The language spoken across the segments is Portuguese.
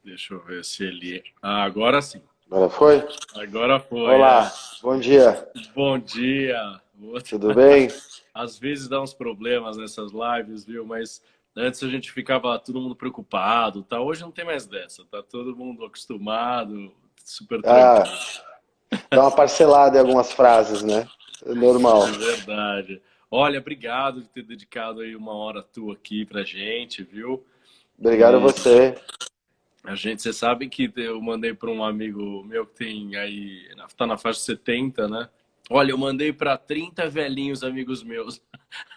Deixa eu ver se ele... Ah, agora sim. Agora foi? Agora foi, Olá, bom dia. Bom dia. Tudo bem? Às vezes dá uns problemas nessas lives, viu? Mas antes a gente ficava todo mundo preocupado, tá? Hoje não tem mais dessa, tá todo mundo acostumado, super Ah, tranquilo. dá uma parcelada em algumas frases, né? É É normal. verdade. Olha, obrigado por ter dedicado aí uma hora tua aqui pra gente, viu? Obrigado a E você. você sabe que eu mandei para um amigo meu que tem aí, tá na faixa de 70, né? Olha, eu mandei para 30 velhinhos amigos meus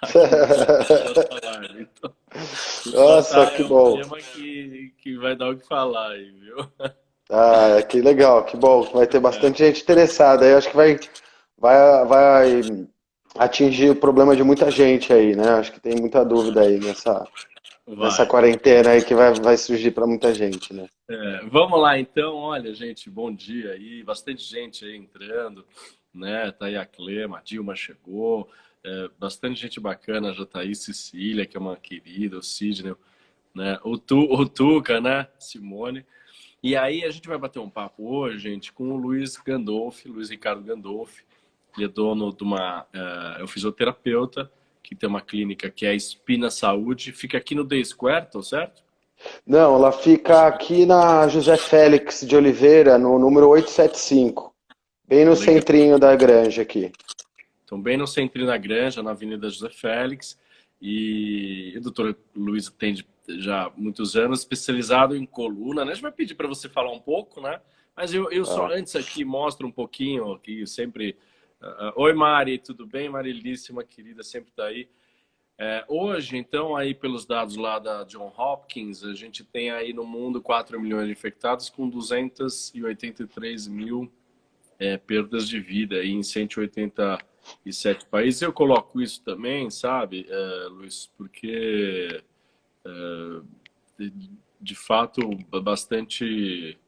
aqui nessa live. Então, se Nossa, faltar que é um bom. tema que vai dar o que falar aí, viu? Ah, que legal, que bom. Vai ter bastante gente interessada. Eu acho que vai atingir o problema de muita gente aí, né? Acho que tem muita dúvida aí nessa Vai. quarentena aí que vai surgir para muita gente, né? Vamos lá, então. Olha, gente, bom dia aí. Bastante gente aí entrando, né? Tá aí a Clema, a Dilma chegou. Bastante gente bacana, já tá aí Cecília, que é uma querida, o Sidney, né? O Tuca, né? Simone. E aí a gente vai bater um papo hoje, gente, com o Luiz Gandolfi, Luiz Ricardo Gandolfi. Ele é dono de é um fisioterapeuta que tem uma clínica que é a Espina Saúde. Fica aqui no Day Square, tô certo? Não, ela fica aqui na José Félix de Oliveira, no número 875, bem no Legal. centrinho da Granja aqui. Então, bem no centro da Granja, na Avenida José Félix. E o doutor Luiz atende já há muitos anos, especializado em coluna, né? A gente vai pedir para você falar um pouco, né? Mas eu só Tá. antes aqui mostro um pouquinho, aqui sempre. Oi, Mari, tudo bem? Marilíssima, querida, sempre está aí. Hoje, então, aí pelos dados lá da John Hopkins, a gente tem aí no mundo 4 milhões de infectados com 283 mil perdas de vida aí em 187 países. Eu coloco isso também, sabe, Luiz, porque de fato bastante,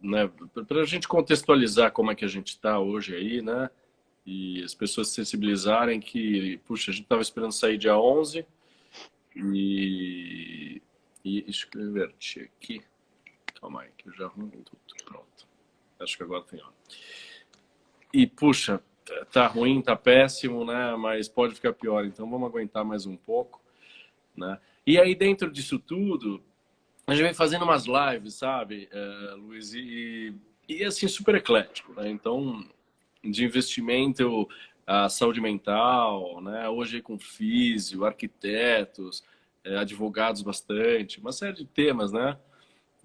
né, para a gente contextualizar como é que a gente está hoje aí, né, e as pessoas se sensibilizarem que, puxa, a gente estava esperando sair dia 11 e, deixa eu invertir aqui, calma aí, que eu já arrumo tudo, pronto. Acho que agora tem hora. E, puxa, tá ruim, tá péssimo, né? Mas pode ficar pior, então vamos aguentar mais um pouco, né? E aí, dentro disso tudo, a gente vem fazendo umas lives, sabe, Luiz? E assim, super eclético, né? Então, de investimento, a saúde mental, né? Hoje com físio, arquitetos, advogados bastante, uma série de temas, né?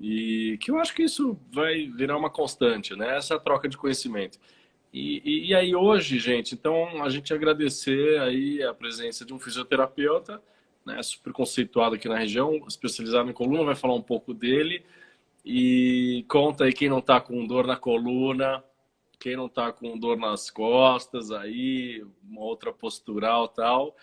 E que eu acho que isso vai virar uma constante, né? Essa troca de conhecimento. E aí hoje, gente, então a gente agradecer aí a presença de um fisioterapeuta, né, super conceituado aqui na região, especializado em coluna, vai falar um pouco dele e conta aí quem não está com dor na coluna, quem não está com dor nas costas, aí uma outra postural tal,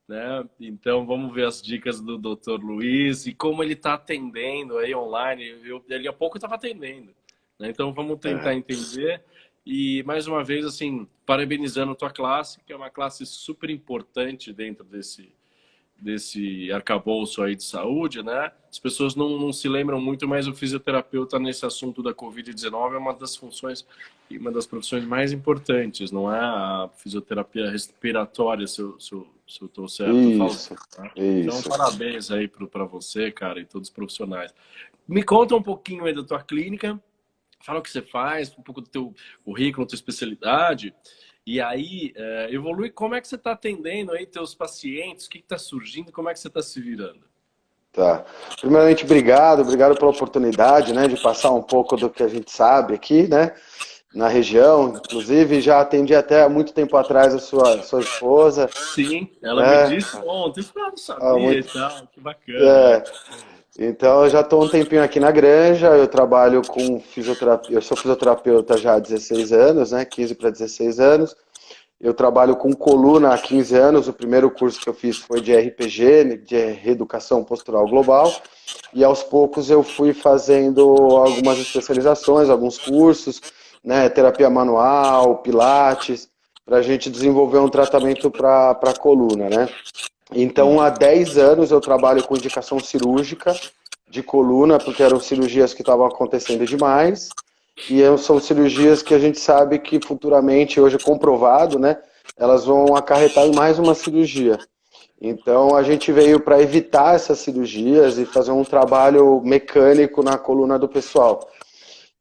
né? Então vamos ver as dicas do Dr. Luiz e como ele está atendendo aí online. Ele há pouco estava atendendo, né? Então vamos tentar É. entender. E mais uma vez, assim, parabenizando a tua classe, que é uma classe super importante dentro desse arcabouço aí de saúde, né? As pessoas não se lembram muito, mas o fisioterapeuta nesse assunto da Covid-19 é uma das funções e uma das profissões mais importantes, não é a fisioterapia respiratória, se eu estou certo, eu falo. Isso, Tá? Então, isso. parabéns aí para você, cara, e todos os profissionais. Me conta um pouquinho aí da tua clínica, fala o que você faz, um pouco do teu currículo, tua especialidade, e aí evolui como é que você está atendendo aí teus pacientes, o que está surgindo, como é que você está se virando. Tá. Primeiramente, obrigado pela oportunidade, né, de passar um pouco do que a gente sabe aqui, né, na região. Inclusive, já atendi até há muito tempo atrás a sua esposa, Sim, ela me né? disse ontem, eu não Há sabia e muito, tal, que bacana. é, então, eu já estou um tempinho aqui na Granja, eu trabalho com fisioterapia, eu sou fisioterapeuta já há 16 anos, né, 15 para 16 anos. Eu trabalho com coluna há 15 anos, o primeiro curso que eu fiz foi de RPG, de Reeducação Postural Global, e aos poucos eu fui fazendo algumas especializações, alguns cursos, né, terapia manual, pilates, para a gente desenvolver um tratamento para a coluna, né. Então, há 10 anos eu trabalho com indicação cirúrgica, de coluna, porque eram cirurgias que estavam acontecendo demais, e são cirurgias que a gente sabe que futuramente, hoje é comprovado, né, elas vão acarretar em mais uma cirurgia. Então a gente veio para evitar essas cirurgias e fazer um trabalho mecânico na coluna do pessoal.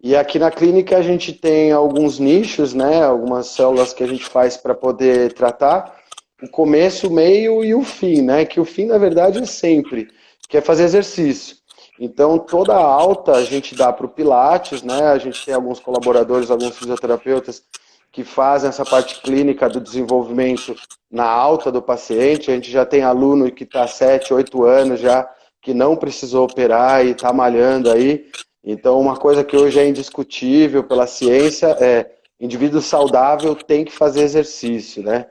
E aqui na clínica a gente tem alguns nichos, né, algumas células que a gente faz para poder tratar o começo, o meio e o fim, né, que o fim na verdade é sempre, que é fazer exercício. Então toda a alta a gente dá para o Pilates, né, a gente tem alguns colaboradores, alguns fisioterapeutas que fazem essa parte clínica do desenvolvimento na alta do paciente. A gente já tem aluno que está 7, 8 anos já, que não precisou operar e está malhando aí. Então, uma coisa que hoje é indiscutível pela ciência é indivíduo saudável tem que fazer exercício, né?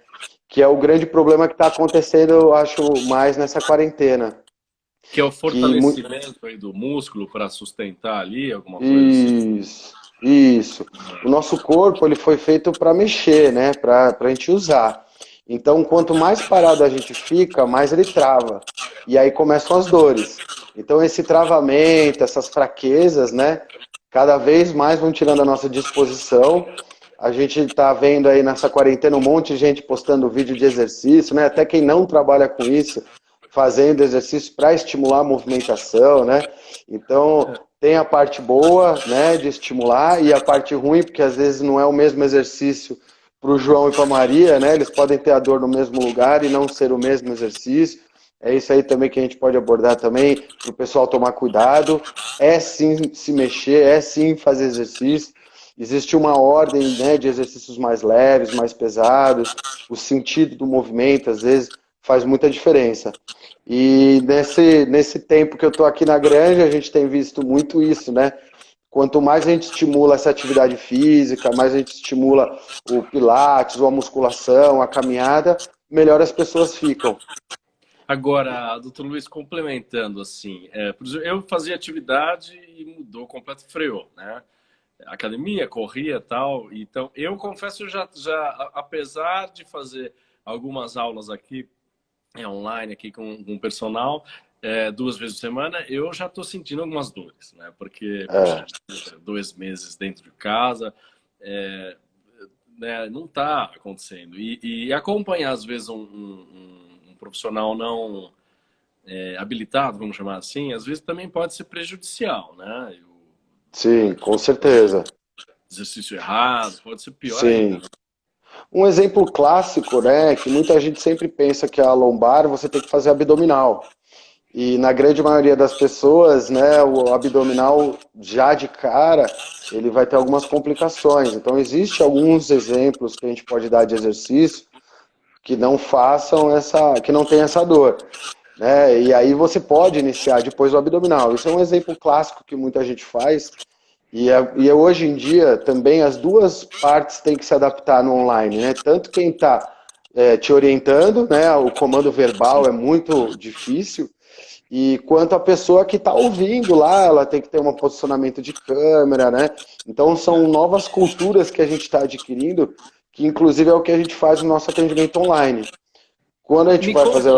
Que é o grande problema que está acontecendo, eu acho, mais nessa quarentena. Que é o fortalecimento aí do músculo para sustentar ali, alguma coisa assim. Isso. O nosso corpo ele foi feito para mexer, né? Para a gente usar. Então, quanto mais parado a gente fica, mais ele trava. E aí começam as dores. Então, esse travamento, essas fraquezas, né? Cada vez mais vão tirando a nossa disposição. A gente está vendo aí nessa quarentena um monte de gente postando vídeo de exercício, né? Até quem não trabalha com isso, fazendo exercício para estimular a movimentação, né? Então, tem a parte boa, né, de estimular, e a parte ruim, porque às vezes não é o mesmo exercício para o João e para a Maria, né? Eles podem ter a dor no mesmo lugar e não ser o mesmo exercício. É isso aí também que a gente pode abordar também, para o pessoal tomar cuidado. É sim se mexer, é sim fazer exercício. Existe uma ordem, né, de exercícios mais leves, mais pesados. O sentido do movimento, às vezes, faz muita diferença. E nesse tempo que eu estou aqui na Granja, a gente tem visto muito isso, né? Quanto mais a gente estimula essa atividade física, mais a gente estimula o pilates, ou a musculação, a caminhada, melhor as pessoas ficam. Agora, doutor Luiz, complementando assim, por exemplo, eu fazia atividade e mudou, completo, freou, né? Academia, corria e tal. Então, eu confesso, apesar de fazer algumas aulas aqui, online, aqui com um personal, 2 vezes por semana, eu já estou sentindo algumas dores, né? Porque, poxa, 2 meses dentro de casa, né, não está acontecendo. E acompanhar, às vezes, um profissional não habilitado, vamos chamar assim, às vezes também pode ser prejudicial, né? Sim, com certeza. Exercício errado, pode ser pior Sim. ainda. Um exemplo clássico, né, que muita gente sempre pensa que a lombar você tem que fazer abdominal. E na grande maioria das pessoas, né, o abdominal já de cara, ele vai ter algumas complicações. Então, existe alguns exemplos que a gente pode dar de exercício que não façam que não tenham essa dor, né? E aí você pode iniciar depois o abdominal. Isso é um exemplo clássico que muita gente faz. E hoje em dia também as duas partes têm que se adaptar no online, né? Tanto quem está te orientando, né? O comando verbal é muito difícil. E quanto a pessoa que está ouvindo lá, ela tem que ter um posicionamento de câmera, né? Então são novas culturas que a gente está adquirindo, que inclusive é o que a gente faz no nosso atendimento online. Quando a gente vai fazer...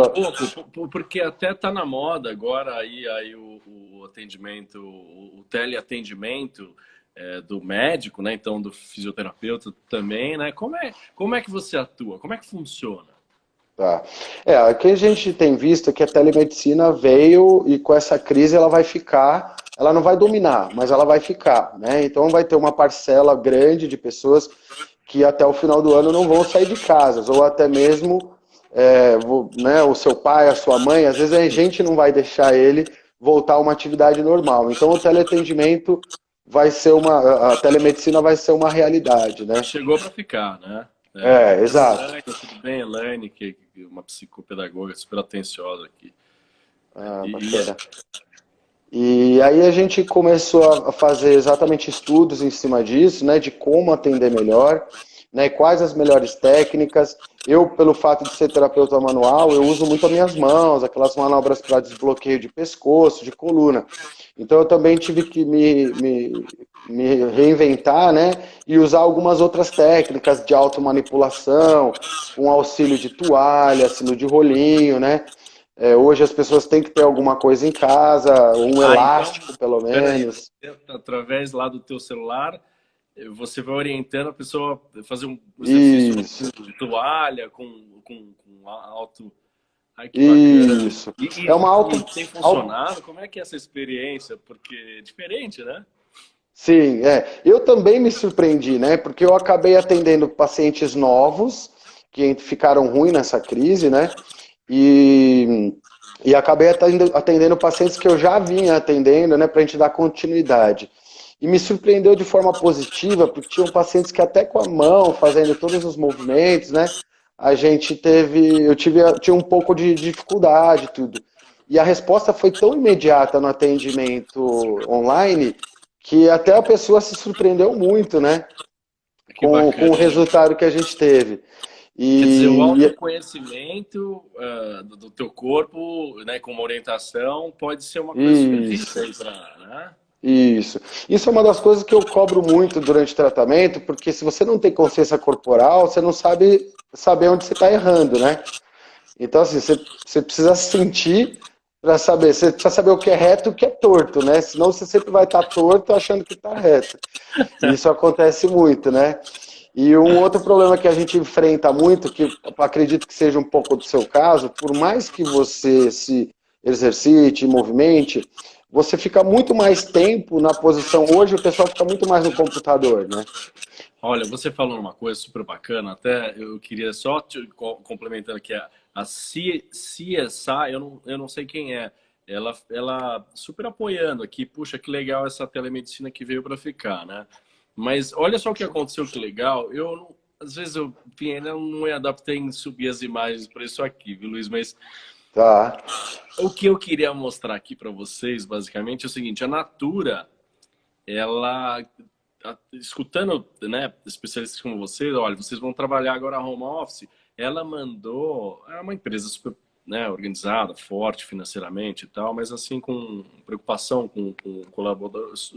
Porque até está na moda agora aí o atendimento, o teleatendimento do médico, né? Então do fisioterapeuta também, né? Como é que você atua? Como é que funciona? Tá. Aqui a gente tem visto que a telemedicina veio e com essa crise ela vai ficar, ela não vai dominar, mas ela vai ficar, né? Então vai ter uma parcela grande de pessoas que até o final do ano não vão sair de casa, ou até mesmo né, o seu pai, a sua mãe, às vezes a gente não vai deixar ele voltar a uma atividade normal. Então o teleatendimento vai ser a telemedicina vai ser uma realidade, né? Chegou para ficar, né? Exato. Elaine, tudo bem, Elaine, que é uma psicopedagoga super atenciosa aqui. Bacana. E aí a gente começou a fazer exatamente estudos em cima disso, né, de como atender melhor, né, quais as melhores técnicas. Eu, pelo fato de ser terapeuta manual, eu uso muito as minhas mãos, aquelas manobras para desbloqueio de pescoço, de coluna. Então eu também tive que me reinventar, né, e usar algumas outras técnicas de automanipulação, com auxílio de toalha, auxílio de rolinho, né. Hoje as pessoas têm que ter alguma coisa em casa, um elástico pelo menos. Através lá do teu celular, você vai orientando a pessoa a fazer um exercício de toalha com alto. Ai, que bacana. Isso. É uma tem funcionado? Como é que é essa experiência? Porque é diferente, né? Sim, eu também me surpreendi, né? Porque eu acabei atendendo pacientes novos que ficaram ruins nessa crise, né? E acabei atendendo pacientes que eu já vinha atendendo, né? Para a gente dar continuidade. E me surpreendeu de forma positiva, porque tinham pacientes que até com a mão, fazendo todos os movimentos, né? Tinha um pouco de dificuldade e tudo. E a resposta foi tão imediata no atendimento online que até a pessoa se surpreendeu muito, né? Com o resultado que a gente teve. Quer dizer, o autoconhecimento do teu corpo, né, com uma orientação, pode ser uma coisa super difícil, né? Isso é uma das coisas que eu cobro muito durante o tratamento, porque se você não tem consciência corporal, você não sabe saber onde você está errando, né? Então, assim, você precisa sentir para saber. Você precisa saber o que é reto e o que é torto, né? Senão você sempre vai estar torto achando que está reto. E isso acontece muito, né? E um outro problema que a gente enfrenta muito, que eu acredito que seja um pouco do seu caso, por mais que você se exercite, movimente, você fica muito mais tempo na posição. Hoje o pessoal fica muito mais no computador, né? Olha, você falou uma coisa super bacana, até eu queria só te complementando aqui, a CSI, eu não sei quem é, ela super apoiando aqui, puxa, que legal essa telemedicina que veio para ficar, né? Mas olha só o que aconteceu, que legal, às vezes eu não me adaptei em subir as imagens para isso aqui, viu, Luiz? Mas tá. O que eu queria mostrar aqui para vocês, basicamente, é o seguinte, a Natura, ela... escutando, né, especialistas como vocês, olha, vocês vão trabalhar agora home office, ela mandou, é uma empresa super, né, organizada, forte financeiramente e tal, mas assim com preocupação com colaboradores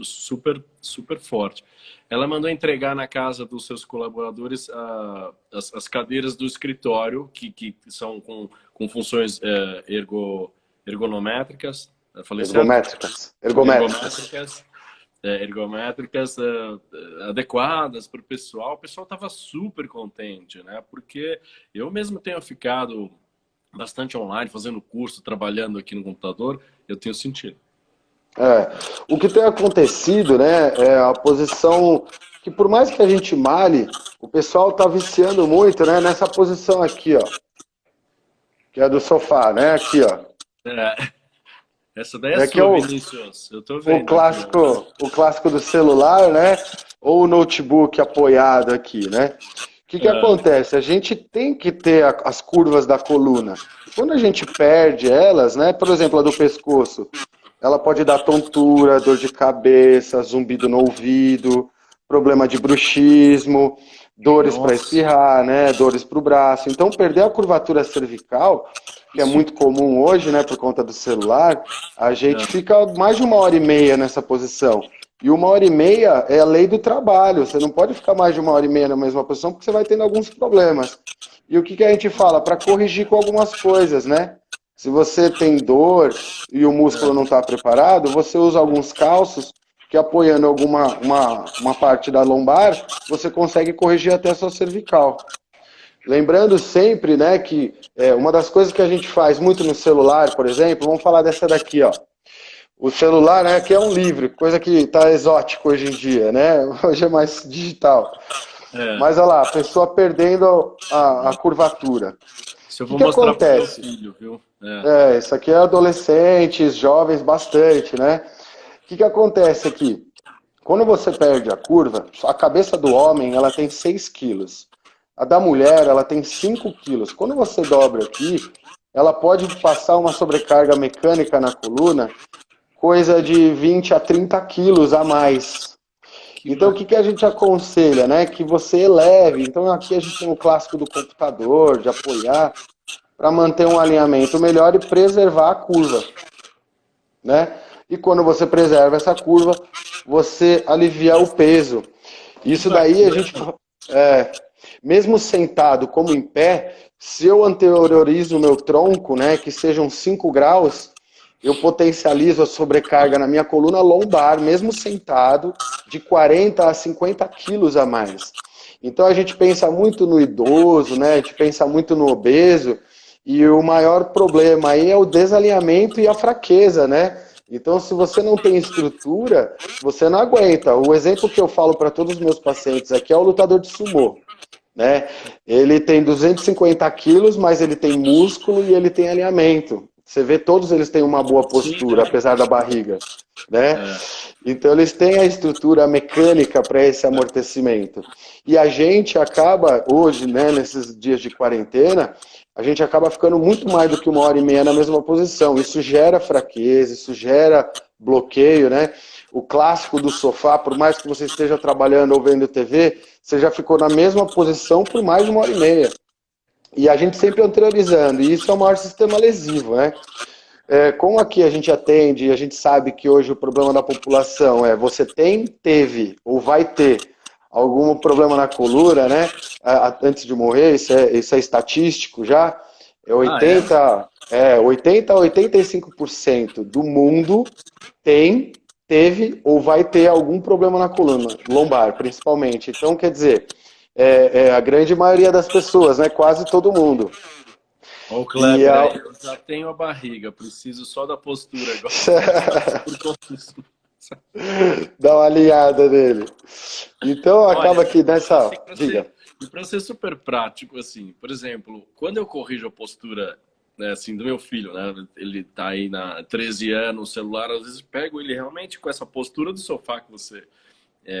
super forte. Ela mandou entregar na casa dos seus colaboradores as cadeiras do escritório, que são com funções ergonométricas, falei certo? Ergométricas adequadas para o pessoal estava super contente, né? Porque eu mesmo tenho ficado bastante online, fazendo curso, trabalhando aqui no computador, eu tenho sentido. O que tem acontecido, né, é a posição que por mais que a gente malhe, o pessoal está viciando muito, né, nessa posição aqui, ó, que é do sofá, né, aqui, ó. Essa daí é sua, Vinícius. Eu tô vendo. O clássico do celular, né? Ou o notebook apoiado aqui, né? O que acontece? A gente tem que ter as curvas da coluna. Quando a gente perde elas, né? Por exemplo, a do pescoço, ela pode dar tontura, dor de cabeça, zumbido no ouvido, problema de bruxismo, dores para espirrar, né? Dores para o braço. Então, perder a curvatura cervical, que é muito comum hoje, né, por conta do celular, a gente fica mais de 1h30 nessa posição. E 1h30 é a lei do trabalho. Você não pode ficar mais de 1h30 na mesma posição porque você vai tendo alguns problemas. E o que a gente fala? Para corrigir com algumas coisas, né? Se você tem dor e o músculo não está preparado, você usa alguns calços que apoiando uma parte da lombar, você consegue corrigir até a sua cervical. Lembrando sempre, né, que uma das coisas que a gente faz muito no celular, por exemplo, vamos falar dessa daqui, ó. O celular, né, que é um livro, coisa que está exótico hoje em dia, né? Hoje é mais digital. Mas olha lá, a pessoa perdendo a curvatura. Isso eu vou mostrar para o meu filho, viu? Isso aqui é adolescentes, jovens, bastante, né? O que acontece aqui? Quando você perde a curva, a cabeça do homem, ela tem 6 quilos. A da mulher, ela tem 5 quilos. Quando você dobra aqui, ela pode passar uma sobrecarga mecânica na coluna, coisa de 20 a 30 quilos a mais. Então, o que a gente aconselha, né? Que você eleve. Então, aqui a gente tem o clássico do computador, de apoiar, para manter um alinhamento melhor e preservar a curva, né? E quando você preserva essa curva, você alivia o peso. Isso daí a gente... mesmo sentado como em pé, Se eu anteriorizo o meu tronco, né, que sejam 5 graus, eu potencializo a sobrecarga na minha coluna lombar, mesmo sentado, de 40 a 50 quilos a mais. Então a gente pensa muito no idoso, né? A gente pensa muito no obeso, e o maior problema aí é o desalinhamento e a fraqueza, né? Então, se você não tem estrutura, você não aguenta. O exemplo que eu falo para todos os meus pacientes aqui é o lutador de sumô, né? Ele tem 250 quilos, mas ele tem músculo e ele tem alinhamento. Você vê, todos eles têm uma boa postura, apesar da barriga, né? Então, eles têm a estrutura mecânica para esse amortecimento. E a gente acaba, hoje, né, nesses dias de quarentena, a gente acaba ficando muito mais do que 1h30 na mesma posição. Isso gera fraqueza, isso gera bloqueio, né? O clássico do sofá, por mais que você esteja trabalhando ou vendo TV, você já ficou na mesma posição por mais de 1h30. E a gente sempre anteriorizando, e isso é o maior sistema lesivo, né? Como aqui a gente atende, a gente sabe que hoje o problema da população é você teve ou vai ter algum problema na coluna, né? Antes de morrer, isso é estatístico já. 80 a 85% do mundo teve ou vai ter algum problema na coluna, lombar, principalmente. Então, quer dizer, a grande maioria das pessoas, né? Quase todo mundo. Ô, Kleber, eu já tenho a barriga, preciso só da postura agora. Dá uma alinhada nele. Então, acaba que nessa... Diga. E para ser super prático, assim, por exemplo, quando eu corrijo a postura, né, assim, do meu filho, né, ele tá aí na 13 anos, o celular, às vezes pego ele realmente com essa postura do sofá que você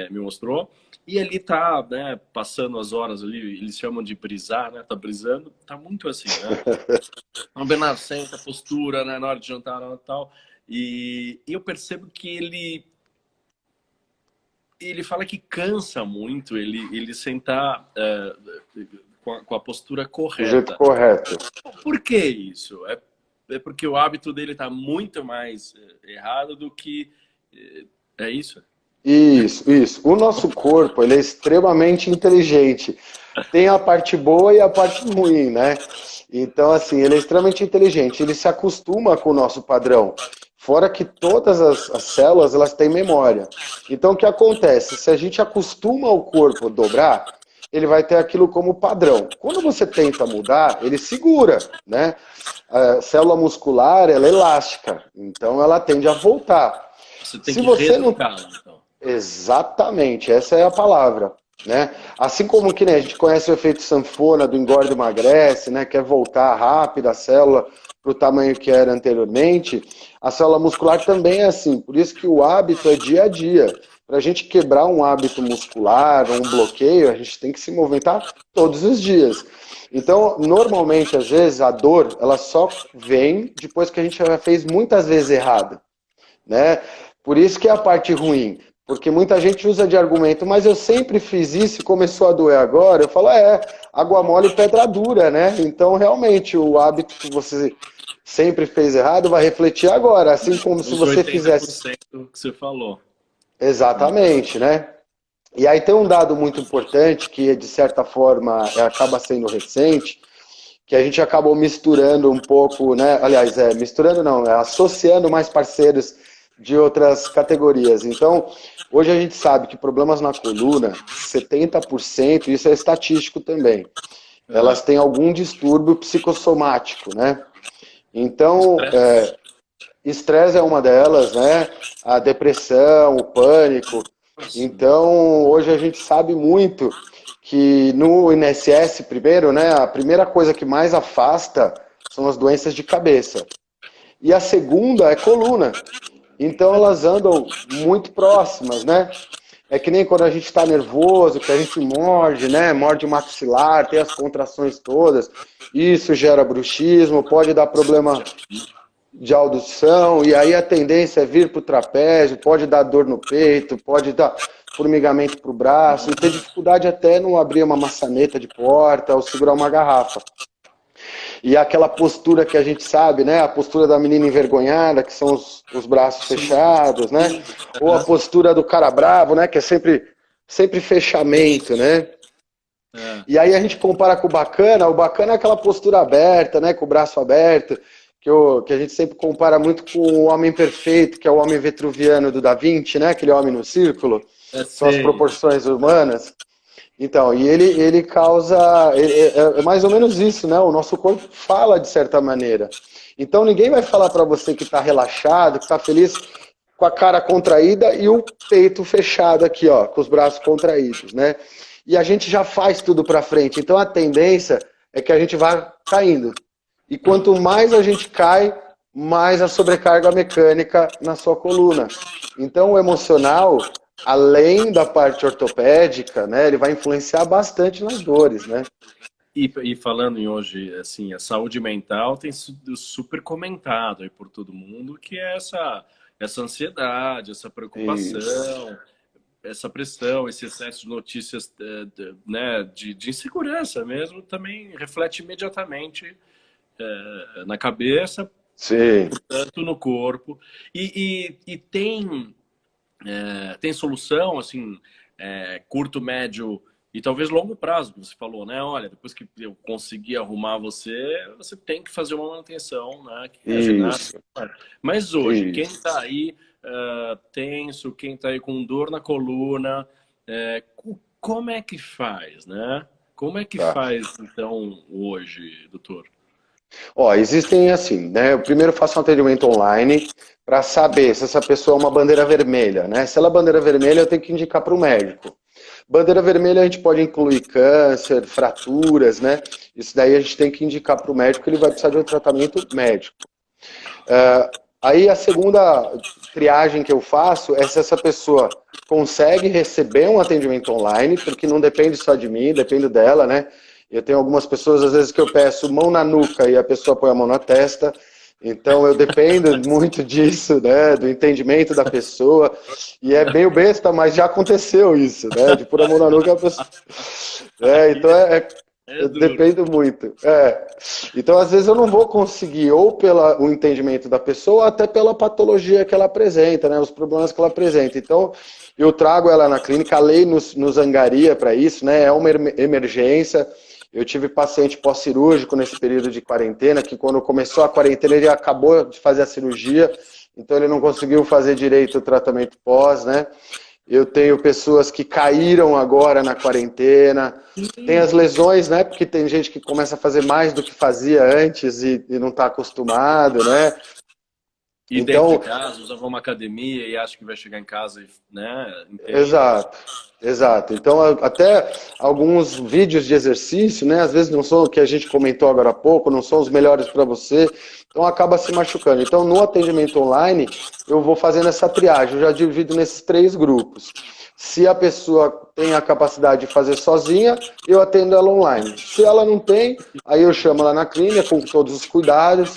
me mostrou, e ele tá, né, passando as horas ali, eles chamam de brisar, né, tá brisando, tá muito assim, né, o Bernardo senta, postura, né, na hora de jantar e tal, e eu percebo que ele fala que cansa muito ele sentar com a postura correta. Do jeito correto. Por que isso? É porque o hábito dele está muito mais errado do que... É isso? Isso. O nosso corpo, ele é extremamente inteligente. Tem a parte boa e a parte ruim, né? Então, assim, ele é extremamente inteligente. Ele se acostuma com o nosso padrão. Fora que todas as células, elas têm memória. Então, o que acontece? Se a gente acostuma o corpo a dobrar, ele vai ter aquilo como padrão. Quando você tenta mudar, ele segura, né? A célula muscular, ela é elástica. Então, ela tende a voltar. Você tem que reeducar, então. Exatamente, essa é a palavra, né? Assim como que, né, a gente conhece o efeito sanfona do engorda e emagrece, né? Quer voltar rápido a célula para o tamanho que era anteriormente, a célula muscular também é assim. Por isso que o hábito é dia a dia. Para a gente quebrar um hábito muscular, um bloqueio, a gente tem que se movimentar todos os dias. Então, normalmente, às vezes, a dor, ela só vem depois que a gente já fez muitas vezes errado, né? Por isso que é a parte ruim. Porque muita gente usa de argumento, mas eu sempre fiz isso e começou a doer agora. Eu falo, água mole e pedra dura, né? Então, realmente, o hábito que você sempre fez errado vai refletir agora. Assim como se você fizesse... que você falou. Exatamente, né? E aí tem um dado muito importante que, de certa forma, acaba sendo recente, que a gente acabou misturando um pouco, né? Aliás, misturando não, associando mais parceiros de outras categorias. Então, hoje a gente sabe que problemas na coluna, 70%, isso é estatístico também, elas têm algum distúrbio psicossomático, né? Então, estresse é uma delas, né? A depressão, o pânico. Então, hoje a gente sabe muito que no INSS, primeiro, né? A primeira coisa que mais afasta são as doenças de cabeça. E a segunda é coluna. Então elas andam muito próximas, né? É que nem quando a gente está nervoso, que a gente morde, né? Morde o maxilar, tem as contrações todas. Isso gera bruxismo, pode dar problema de audição, e aí a tendência é vir para o trapézio, pode dar dor no peito, pode dar formigamento para o braço, e ter dificuldade até no abrir uma maçaneta de porta ou segurar uma garrafa. E aquela postura que a gente sabe, né? A postura da menina envergonhada, que são os braços fechados, né? Ou a postura do cara bravo, né? Que é sempre fechamento, né? É. E aí a gente compara com o bacana é aquela postura aberta, né, com o braço aberto, que a gente sempre compara muito com o homem perfeito, que é o homem vitruviano do Da Vinci, né, aquele homem no círculo, são as Sei. proporções humanas. Então, e ele causa, é mais ou menos isso, né, o nosso corpo fala de certa maneira. Então ninguém vai falar para você que está relaxado, que está feliz, com a cara contraída e o peito fechado aqui, ó, com os braços contraídos, né? E a gente já faz tudo para frente. Então a tendência é que a gente vá caindo. E quanto mais a gente cai, mais a sobrecarga mecânica na sua coluna. Então o emocional, além da parte ortopédica, né, ele vai influenciar bastante nas dores, né? E falando em hoje, assim, a saúde mental tem sido super comentado aí por todo mundo, que é essa ansiedade, essa preocupação, Isso. essa pressão, esse excesso de notícias, né, de insegurança mesmo, também reflete imediatamente na cabeça, Sim. portanto no corpo. E tem solução, assim, curto, médio e talvez longo prazo, que você falou, né? Olha, depois que eu conseguir arrumar você tem que fazer uma manutenção, né? Que é Isso. ginástica. Mas hoje, quem Isso. está aí tenso, quem está aí com dor na coluna, como é que faz, né? Como é que Tá. faz, então, hoje, doutor? Ó, existem assim, né? Eu primeiro faço um atendimento online para saber se essa pessoa é uma bandeira vermelha, né? Se ela é bandeira vermelha, eu tenho que indicar para o médico. Bandeira vermelha a gente pode incluir câncer, fraturas, né? Isso daí a gente tem que indicar para o médico, ele vai precisar de um tratamento médico. Aí a segunda triagem que eu faço é se essa pessoa consegue receber um atendimento online, porque não depende só de mim, depende dela, né? Eu tenho algumas pessoas, às vezes, que eu peço mão na nuca e a pessoa põe a mão na testa. Então eu dependo muito disso, né? Do entendimento da pessoa. E é meio besta, mas já aconteceu isso, né? De pôr a mão na nuca, a pessoa... então É eu duro. dependo muito. Então, às vezes, eu não vou conseguir, ou pelo entendimento da pessoa, ou até pela patologia que ela apresenta, né? Os problemas que ela apresenta. Então, eu trago ela na clínica, a lei nos angaria para isso, né? É uma emergência. Eu tive paciente pós-cirúrgico nesse período de quarentena, que quando começou a quarentena, ele acabou de fazer a cirurgia, então ele não conseguiu fazer direito o tratamento pós, né? Eu tenho pessoas que caíram agora na quarentena. Tem as lesões, né? Porque tem gente que começa a fazer mais do que fazia antes e não está acostumado, né? E dentro de Então, casa, usava uma academia e acha que vai chegar em casa, né, inteiro. exato, exato. Então, até alguns vídeos de exercício, né? Às vezes não são o que a gente comentou agora há pouco, não são os melhores para você, então acaba se machucando. Então, no atendimento online, eu vou fazendo essa triagem, eu já divido nesses 3 grupos. Se a pessoa tem a capacidade de fazer sozinha, eu atendo ela online. Se ela não tem, aí eu chamo ela na clínica com todos os cuidados.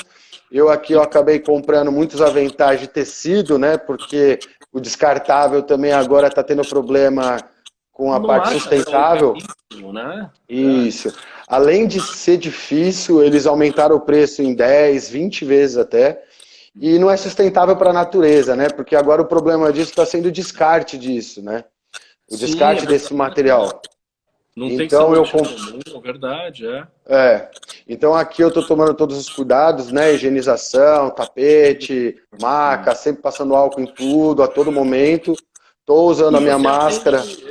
Eu acabei comprando muitos aventais de tecido, né? Porque o descartável também agora está tendo problema com a Não parte acha? É sustentável. caríssimo, né? Isso. Além de ser difícil, eles aumentaram o preço em 10, 20 vezes até. E não é sustentável para a natureza, né? Porque agora o problema disso está sendo o descarte disso, né? O Sim, é descarte desse verdade. É. material. Não tem Então eu sabonete comum, é verdade, é. É, então aqui eu estou tomando todos os cuidados, né? Higienização, tapete, Sim. maca, sempre passando álcool em tudo, a todo momento. Estou usando E a minha você máscara. atende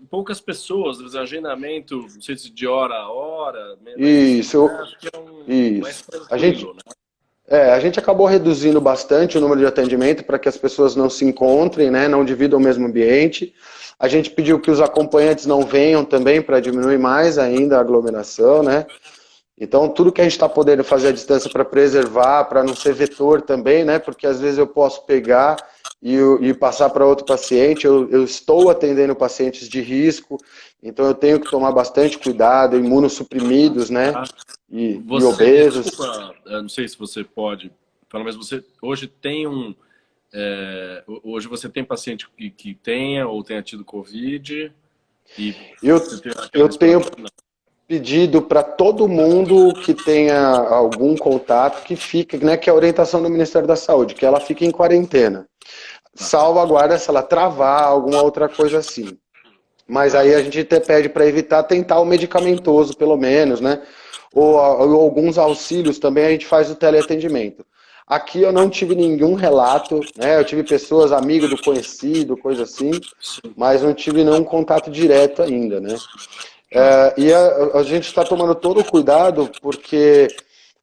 poucas pessoas, às vezes, agendamento, não sei se de hora a hora, mas assim, Isso, né, acho que é mais isso. tranquilo, né? A gente acabou reduzindo bastante o número de atendimento para que as pessoas não se encontrem, né? Não dividam o mesmo ambiente. A gente pediu que os acompanhantes não venham também para diminuir mais ainda a aglomeração, né? Então, tudo que a gente está podendo fazer à distância para preservar, para não ser vetor também, né? Porque às vezes eu posso pegar e passar para outro paciente. Eu estou atendendo pacientes de risco, então eu tenho que tomar bastante cuidado, imunossuprimidos, né? E Você, obesos. desculpa, eu não sei se você pode falar, mas você hoje tem hoje você tem paciente que tenha ou tenha tido Covid e Eu, você tem aquela eu tenho respiratória? Não. pedido para todo mundo que tenha algum contato que fique, né? Que é a orientação do Ministério da Saúde, que ela fique em quarentena. Tá. Salvaguarda se ela travar, alguma outra coisa assim. Mas aí a gente até pede para evitar tentar o medicamentoso, pelo menos, né? Ou alguns auxílios também a gente faz o teleatendimento. Aqui eu não tive nenhum relato, né? Eu tive pessoas, amigo do conhecido, coisa assim, mas não tive nenhum contato direto ainda, né? E a gente está tomando todo o cuidado porque,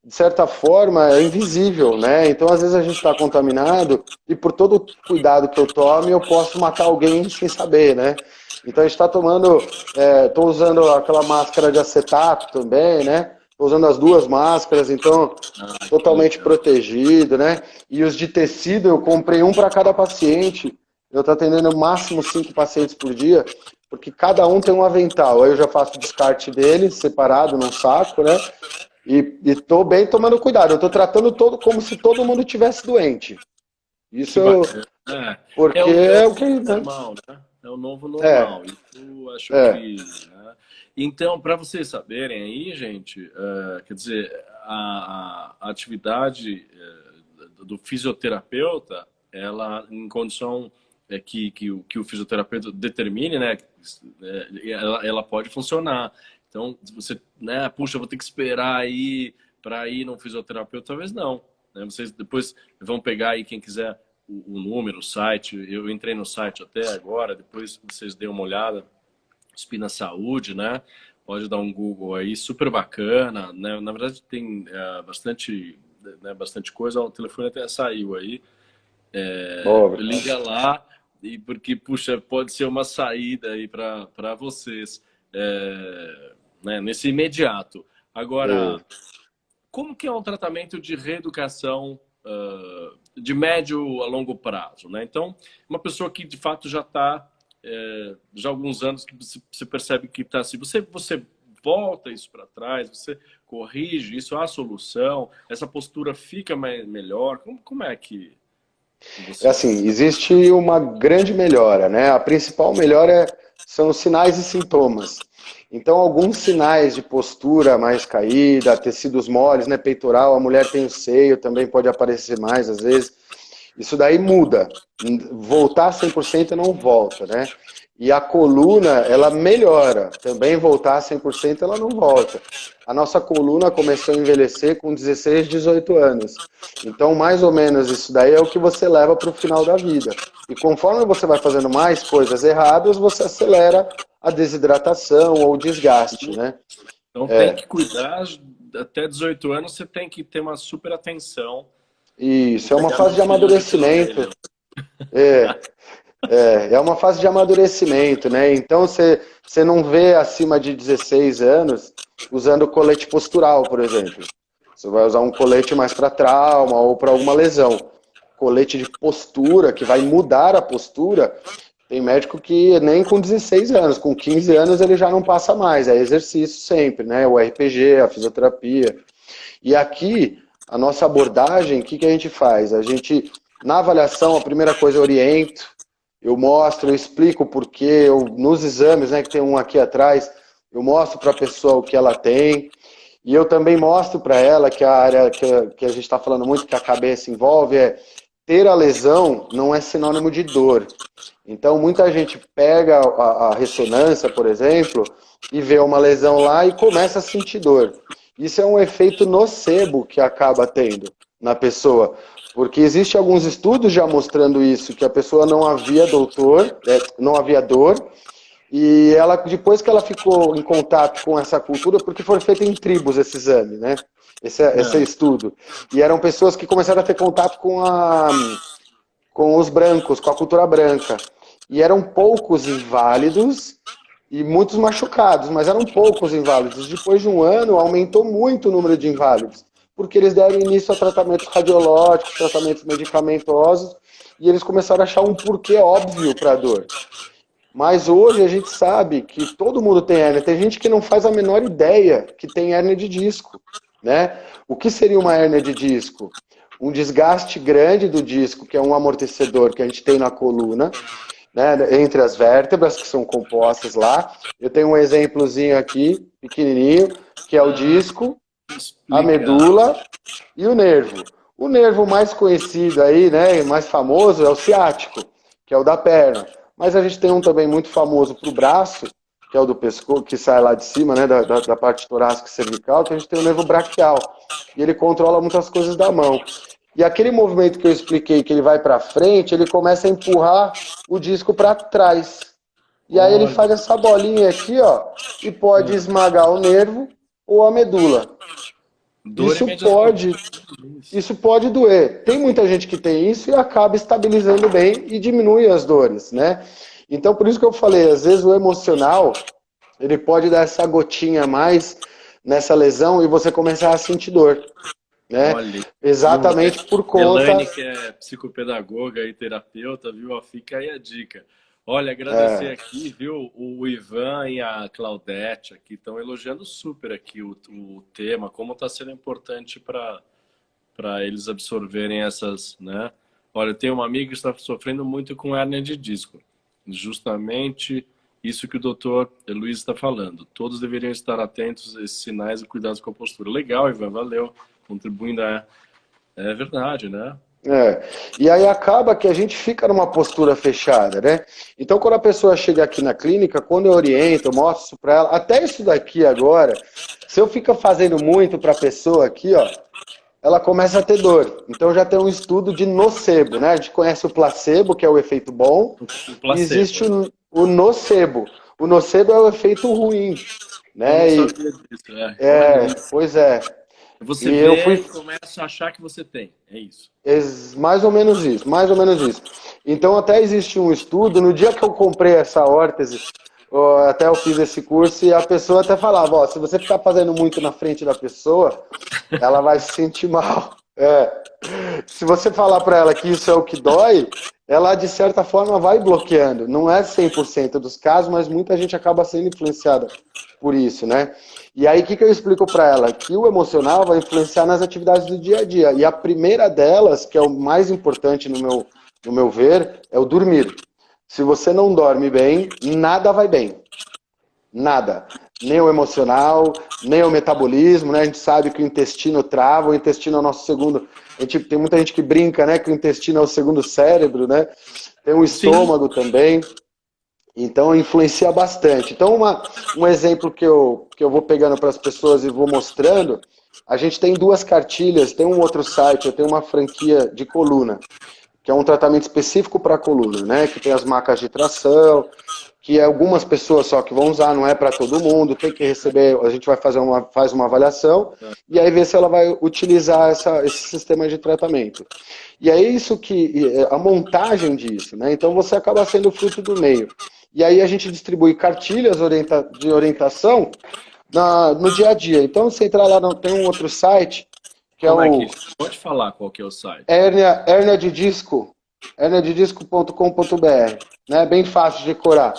de certa forma, é invisível, né? Então, às vezes a gente está contaminado e por todo o cuidado que eu tome, eu posso matar alguém sem saber, né? Então, a gente está tomando, estou usando aquela máscara de acetato também, né? Estou usando as duas máscaras, então, totalmente protegido, né? E os de tecido, eu comprei um para cada paciente. Eu estou atendendo no máximo 5 pacientes por dia, porque cada um tem um avental. Aí eu já faço o descarte dele, separado num saco, né? E estou bem tomando cuidado. Eu estou tratando todo como se todo mundo tivesse doente. Isso Que bacana. porque É é o o que, né? normal, né? É o novo É, normal. Isso acho é. que. Né? Então, para vocês saberem aí, gente, quer dizer, a atividade do fisioterapeuta, ela, em condição que o fisioterapeuta determine, né? Ela pode funcionar. Então, se você, né, puxa, eu vou ter que esperar aí para ir no fisioterapeuta, talvez não. Né? Vocês depois vão pegar aí, quem quiser, o número, o site. Eu entrei no site até agora, depois vocês dêem uma olhada. Espina Saúde, né? Pode dar um Google aí, super bacana, né? Na verdade tem bastante coisa, o telefone até saiu aí. Pobre. Liga lá, e porque, puxa, pode ser uma saída aí para vocês, né? Nesse imediato. Agora, como que é um tratamento de reeducação de médio a longo prazo, né? Então, uma pessoa que de fato já está já há alguns anos que você percebe que está assim, você volta isso para trás, você corrige isso, há solução, essa postura fica melhor, como é que É vocês... assim, existe uma grande melhora, né? A principal melhora são os sinais e sintomas. Então, alguns sinais de postura mais caída, tecidos moles, né? Peitoral, a mulher tem o seio, também pode aparecer mais às vezes. Isso daí muda. Voltar 100% não volta, né? E a coluna, ela melhora. Também voltar 100% ela não volta. A nossa coluna começou a envelhecer com 16, 18 anos. Então, mais ou menos isso daí é o que você leva para o final da vida. E conforme você vai fazendo mais coisas erradas, você acelera a desidratação ou o desgaste, né? Então tem que cuidar, até 18 anos você tem que ter uma super atenção. Vou Isso, é uma pegar fase meu de filho aqui pela amadurecimento. orelha. É, é uma fase de amadurecimento, né? Então você não vê acima de 16 anos usando colete postural, por exemplo. Você vai usar um colete mais para trauma ou para alguma lesão. Colete de postura, que vai mudar a postura. Tem médico que nem com 16 anos, com 15 anos ele já não passa mais. É exercício sempre, né? O RPG, a fisioterapia. E aqui, a nossa abordagem, o que a gente faz? A gente, na avaliação, a primeira coisa eu oriento, eu mostro, eu explico o porquê, nos exames, né, que tem um aqui atrás, eu mostro para a pessoa o que ela tem, e eu também mostro para ela que a área que a gente está falando muito, que a cabeça envolve, ter a lesão não é sinônimo de dor. Então, muita gente pega a ressonância, por exemplo, e vê uma lesão lá e começa a sentir dor. Isso é um efeito nocebo que acaba tendo na pessoa, porque existe alguns estudos já mostrando isso, que a pessoa não havia não havia dor, e ela, depois que ela ficou em contato com essa cultura, porque foi feito em tribos esse exame, né? Esse estudo. E eram pessoas que começaram a ter contato com os brancos, com a cultura branca. E eram poucos inválidos e muitos machucados, mas eram poucos inválidos. Depois de um ano, aumentou muito o número de inválidos, porque eles deram início a tratamentos radiológicos, tratamentos medicamentosos, e eles começaram a achar um porquê óbvio para a dor. Mas hoje a gente sabe que todo mundo tem hérnia. Tem gente que não faz a menor ideia que tem hérnia de disco, né? O que seria uma hérnia de disco? Um desgaste grande do disco, que é um amortecedor que a gente tem na coluna, né, entre as vértebras que são compostas lá. Eu tenho um exemplozinho aqui, pequenininho, que é o disco, a medula e o nervo. O nervo mais conhecido aí, né, mais famoso é o ciático, que é o da perna. Mas a gente tem um também muito famoso para o braço, que é o do pescoço, que sai lá de cima, né, da parte torácica e cervical, que a gente tem o nervo braquial. E ele controla muitas coisas da mão. E aquele movimento que eu expliquei, que ele vai para frente, ele começa a empurrar o disco para trás. E aí ele faz essa bolinha aqui, ó, e pode esmagar o nervo ou a medula. Isso pode doer. Tem muita gente que tem isso e acaba estabilizando bem e diminui as dores, né? Então, por isso que eu falei, às vezes o emocional, ele pode dar essa gotinha a mais nessa lesão e você começar a sentir dor, né? Olha, exatamente por conta... Elaine, que é psicopedagoga e terapeuta, viu? Fica aí a dica. Olha, agradecer aqui, viu? O Ivan e a Claudete aqui estão elogiando super aqui o tema, como está sendo importante para eles absorverem essas, né? Olha, tem uma amiga que está sofrendo muito com hérnia de disco. Justamente isso que o doutor Luiz está falando. Todos deveriam estar atentos a esses sinais e cuidados com a postura. Legal, Ivan, valeu. Contribuindo. É verdade, né? E aí acaba que a gente fica numa postura fechada, né? Então, quando a pessoa chega aqui na clínica, quando eu oriento, eu mostro isso para ela, até isso daqui agora, se eu ficar fazendo muito para a pessoa aqui, ó, ela começa a ter dor. Então já tem um estudo de nocebo, né? A gente conhece o placebo, que é o efeito bom, e existe o nocebo. O nocebo é o efeito ruim, né? Eu não sabia disso, né? Pois é. Você vê e começa a achar que você tem, é isso. Mais ou menos isso, mais ou menos isso. Então até existe um estudo, no dia que eu comprei essa órtese, até eu fiz esse curso e a pessoa até falava, ó, se você ficar fazendo muito na frente da pessoa, ela vai se sentir mal. Se você falar para ela que isso é o que dói, ela de certa forma vai bloqueando. Não é 100% dos casos, mas muita gente acaba sendo influenciada por isso, né? E aí o que eu explico para ela? Que o emocional vai influenciar nas atividades do dia a dia. E a primeira delas, que é o mais importante no meu ver, é o dormir. Se você não dorme bem, nada vai bem. Nada. Nem o emocional, nem o metabolismo, né? A gente sabe que o intestino trava, o intestino é o nosso segundo... tem muita gente que brinca, né? Que o intestino é o segundo cérebro, né? Tem o estômago também. Então, influencia bastante. Então, um exemplo que eu vou pegando para as pessoas e vou mostrando, a gente tem 2 cartilhas, tem um outro site, eu tenho uma franquia de coluna, que é um tratamento específico para a coluna, né? Que tem as macas de tração, que algumas pessoas só que vão usar, não é para todo mundo, tem que receber, a gente vai faz uma avaliação, e aí ver se ela vai utilizar esse sistema de tratamento. E é isso que, a montagem disso, né? Então você acaba sendo fruto do meio. E aí a gente distribui cartilhas de orientação no dia a dia. Então você entrar lá, tem um outro site, que é o... Pode falar qual que é o site. Hérnia de disco, herniadedisco.com.br, né? Bem fácil de decorar.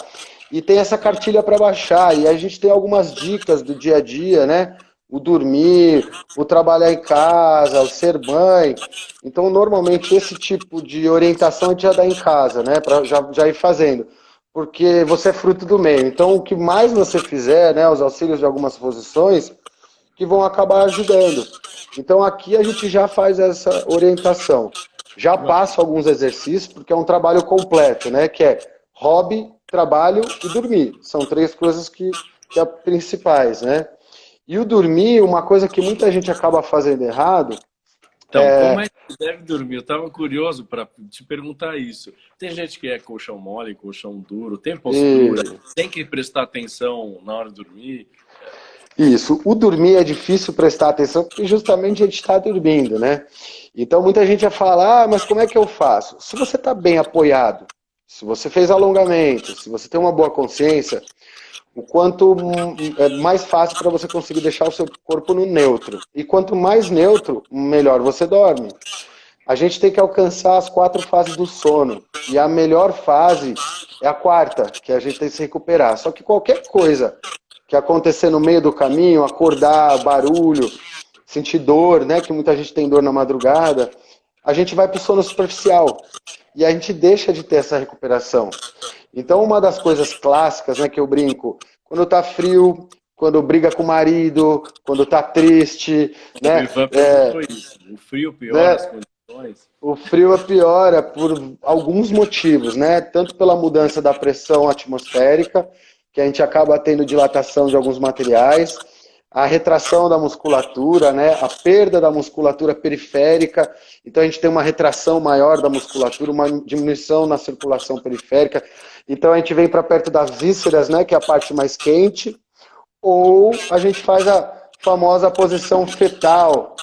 E tem essa cartilha para baixar, e a gente tem algumas dicas do dia a dia, né? O dormir, o trabalhar em casa, o ser mãe. Então, normalmente, esse tipo de orientação a gente já dá em casa, né? Para já ir fazendo. Porque você é fruto do meio. Então, o que mais você fizer, né? Os auxílios de algumas posições, que vão acabar ajudando. Então, aqui a gente já faz essa orientação. Já passo alguns exercícios, porque é um trabalho completo, né? Que é hobby, trabalho e dormir. São 3 coisas que são principais, né? E o dormir, uma coisa que muita gente acaba fazendo errado... Então, como é que deve dormir? Eu estava curioso para te perguntar isso. Tem gente que é colchão mole, colchão duro, tem postura, tem que prestar atenção na hora de dormir? Isso. O dormir é difícil prestar atenção porque justamente a gente está dormindo, né? Então muita gente vai falar, mas como é que eu faço? Se você está bem apoiado, se você fez alongamento, se você tem uma boa consciência, o quanto é mais fácil para você conseguir deixar o seu corpo no neutro. E quanto mais neutro, melhor você dorme. A gente tem que alcançar as 4 fases do sono. E a melhor fase é a 4ª, que a gente tem que se recuperar. Só que qualquer coisa que acontecer no meio do caminho, acordar, barulho, sentir dor, né? Que muita gente tem dor na madrugada, a gente vai para o sono superficial. E a gente deixa de ter essa recuperação. Então, uma das coisas clássicas, né, que eu brinco, quando tá frio, quando briga com o marido, quando tá triste, né? O frio piora as condições. O frio piora por alguns motivos, né? Tanto pela mudança da pressão atmosférica, que a gente acaba tendo dilatação de alguns materiais, a retração da musculatura, né? A perda da musculatura periférica, então a gente tem uma retração maior da musculatura, uma diminuição na circulação periférica, então a gente vem para perto das vísceras, né? Que é a parte mais quente, ou a gente faz a famosa posição fetal,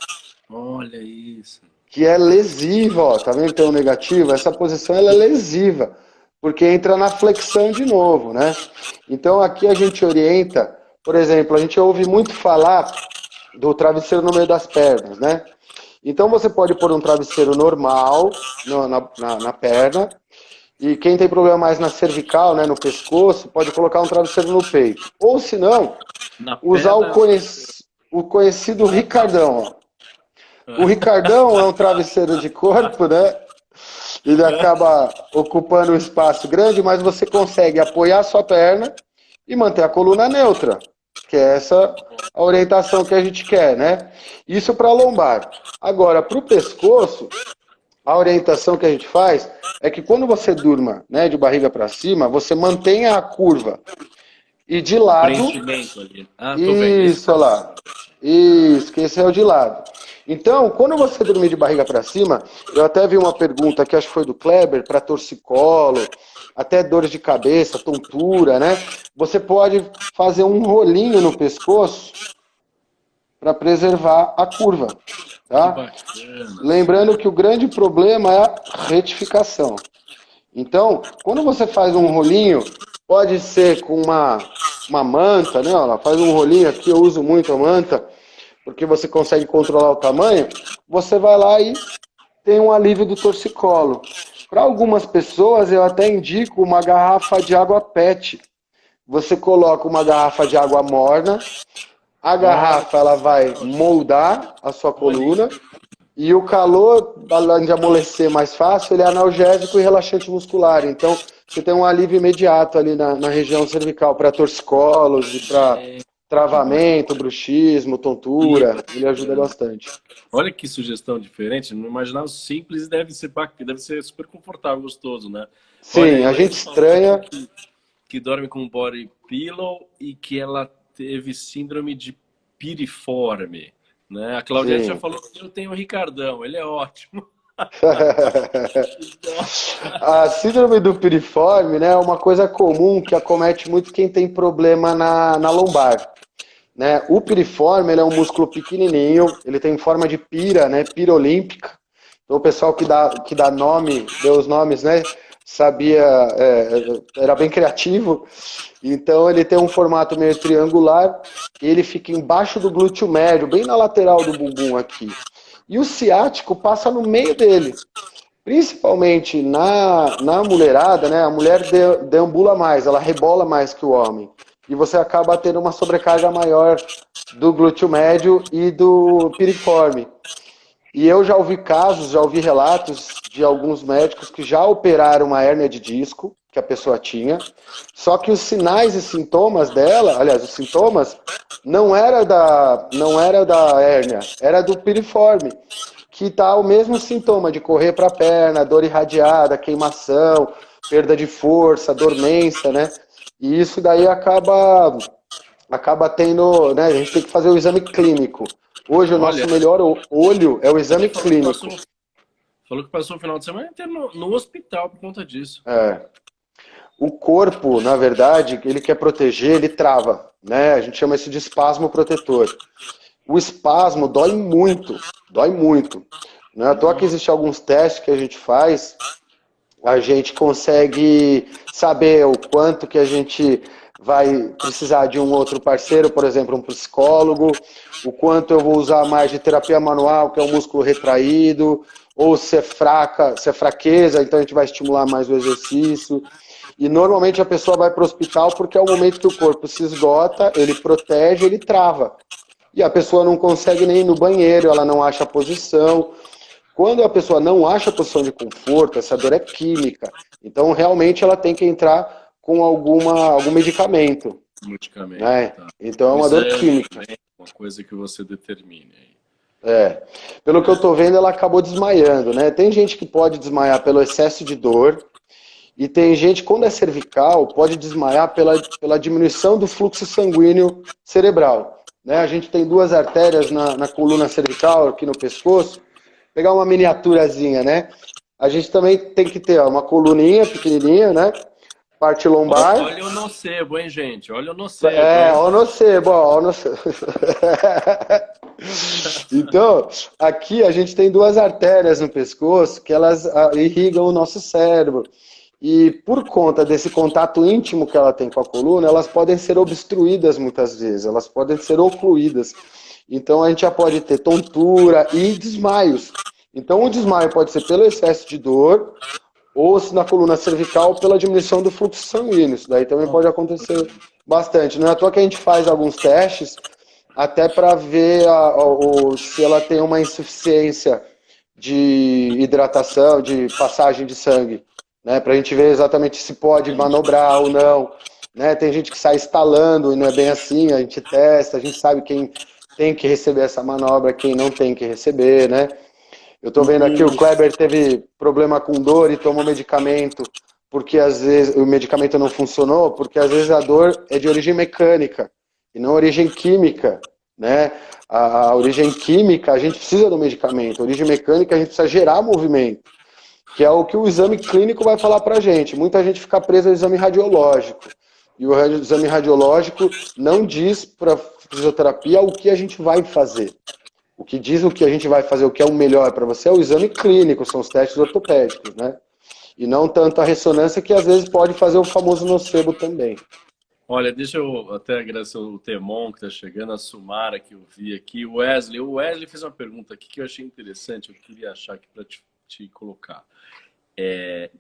Olha isso. que é lesiva, ó, tá vendo que tem um negativo? Essa posição ela é lesiva, porque entra na flexão de novo, né? Então aqui a gente orienta, por exemplo, a gente ouve muito falar do travesseiro no meio das pernas, né? Então você pode pôr um travesseiro normal na perna, e quem tem problema mais na cervical, né, no pescoço, pode colocar um travesseiro no peito. Ou se não, usar o conhecido Ricardão, ó. O Ricardão é um travesseiro de corpo, né? Ele acaba ocupando um espaço grande, mas você consegue apoiar a sua perna e manter a coluna neutra, que é essa a orientação que a gente quer, né? Isso para a lombar. Agora, para o pescoço, a orientação que a gente faz é que quando você durma, né, de barriga para cima, você mantenha a curva. E de lado... Preenchimento ali. Tô vendo. Isso, olha lá. Isso, que esse é o de lado. Então, quando você dormir de barriga para cima, eu até vi uma pergunta que acho que foi do Kleber, para torcicolo, até dores de cabeça, tontura, né? Você pode fazer um rolinho no pescoço para preservar a curva, tá? Lembrando que o grande problema é a retificação. Então, quando você faz um rolinho, pode ser com uma manta, né? Ela faz um rolinho aqui, eu uso muito a manta, porque você consegue controlar o tamanho. Você vai lá e tem um alívio do torcicolo. Para algumas pessoas, eu até indico uma garrafa de água PET. Você coloca uma garrafa de água morna, a garrafa ela vai moldar a sua coluna, e o calor, além de amolecer mais fácil, ele é analgésico e relaxante muscular. Então, você tem um alívio imediato ali na região cervical para torcicolos e para travamento, bruxismo, tontura. Ele ajuda bastante. Olha que sugestão diferente. Não imaginava simples, deve ser super confortável, gostoso, né? Sim, olha, a gente estranha. Que dorme com body pillow e que ela teve síndrome de piriforme. Né? A Claudete já falou que eu tenho o Ricardão, ele é ótimo. A síndrome do piriforme, né, é uma coisa comum que acomete muito quem tem problema na lombar. Né? O piriforme ele é um músculo pequenininho, ele tem forma de pira, né, pira olímpica. Então o pessoal que dá nome, deu os nomes, né, sabia, era bem criativo. Então ele tem um formato meio triangular e ele fica embaixo do glúteo médio, bem na lateral do bumbum aqui. E o ciático passa no meio dele. Principalmente na mulherada, né? A mulher deambula mais, ela rebola mais que o homem. E você acaba tendo uma sobrecarga maior do glúteo médio e do piriforme. E eu já ouvi casos, já ouvi relatos de alguns médicos que já operaram uma hérnia de disco, que a pessoa tinha, só que os sinais e sintomas dela, aliás, os sintomas, não era da hérnia, era do piriforme, que tá o mesmo sintoma de correr para a perna, dor irradiada, queimação, perda de força, dormência, né? E isso daí acaba tendo, né? A gente tem que fazer o exame clínico. Hoje o nosso melhor olho é o exame clínico. Falou que passou o final de semana inteiro no hospital por conta disso. O corpo, na verdade, ele quer proteger, ele trava, né? A gente chama isso de espasmo protetor. O espasmo dói muito, dói muito. Não é à toa que existem alguns testes que a gente faz, a gente consegue saber o quanto que a gente vai precisar de um outro parceiro, por exemplo, um psicólogo, o quanto eu vou usar mais de terapia manual, que é um músculo retraído, ou se é fraqueza, então a gente vai estimular mais o exercício. E normalmente a pessoa vai para o hospital porque é o momento que o corpo se esgota, ele protege, ele trava. E a pessoa não consegue nem ir no banheiro, ela não acha a posição. Quando a pessoa não acha a posição de conforto, essa dor é química. Então, realmente, ela tem que entrar com algum medicamento. Medicamento, né? Tá. Então, é uma dor química. Uma coisa que você determine aí. É. Pelo que eu tô vendo, ela acabou desmaiando, né? Tem gente que pode desmaiar pelo excesso de dor, e tem gente, quando é cervical, pode desmaiar pela diminuição do fluxo sanguíneo cerebral. Né? A gente tem duas artérias na coluna cervical, aqui no pescoço. Pegar uma miniaturazinha, né? A gente também tem que ter ó, uma coluninha pequenininha, né? Parte lombar. Olha o nocebo, hein, gente? Olha o nocebo, É, hein? ó no sebo, ó no sebo. Então, aqui a gente tem duas artérias no pescoço que elas irrigam o nosso cérebro. E por conta desse contato íntimo que ela tem com a coluna, elas podem ser obstruídas muitas vezes, elas podem ser ocluídas. Então a gente já pode ter tontura e desmaios. Então o desmaio pode ser pelo excesso de dor, ou se na coluna cervical pela diminuição do fluxo sanguíneo. Isso daí também pode acontecer bastante. Não é à toa que a gente faz alguns testes até para ver se ela tem uma insuficiência de hidratação, de passagem de sangue, né? Para a gente ver exatamente se pode manobrar ou não. Né? Tem gente que sai estalando e não é bem assim, a gente testa, a gente sabe quem tem que receber essa manobra, quem não tem que receber, né? Eu estou vendo aqui, o Kleber teve problema com dor e tomou medicamento, porque às vezes o medicamento não funcionou, porque às vezes a dor é de origem mecânica e não origem química, né? A origem química, a gente precisa do medicamento, a origem mecânica, a gente precisa gerar movimento, que é o que o exame clínico vai falar pra gente. Muita gente fica presa ao exame radiológico, e o exame radiológico não diz para fisioterapia o que a gente vai fazer. O que diz o que a gente vai fazer, o que é o melhor para você, é o exame clínico, são os testes ortopédicos, né? E não tanto a ressonância, que às vezes pode fazer o famoso nocebo também. Olha, deixa eu até agradecer o Temon que está chegando, a Sumara que eu vi aqui, o Wesley fez uma pergunta aqui que eu achei interessante, eu queria achar aqui para te colocar.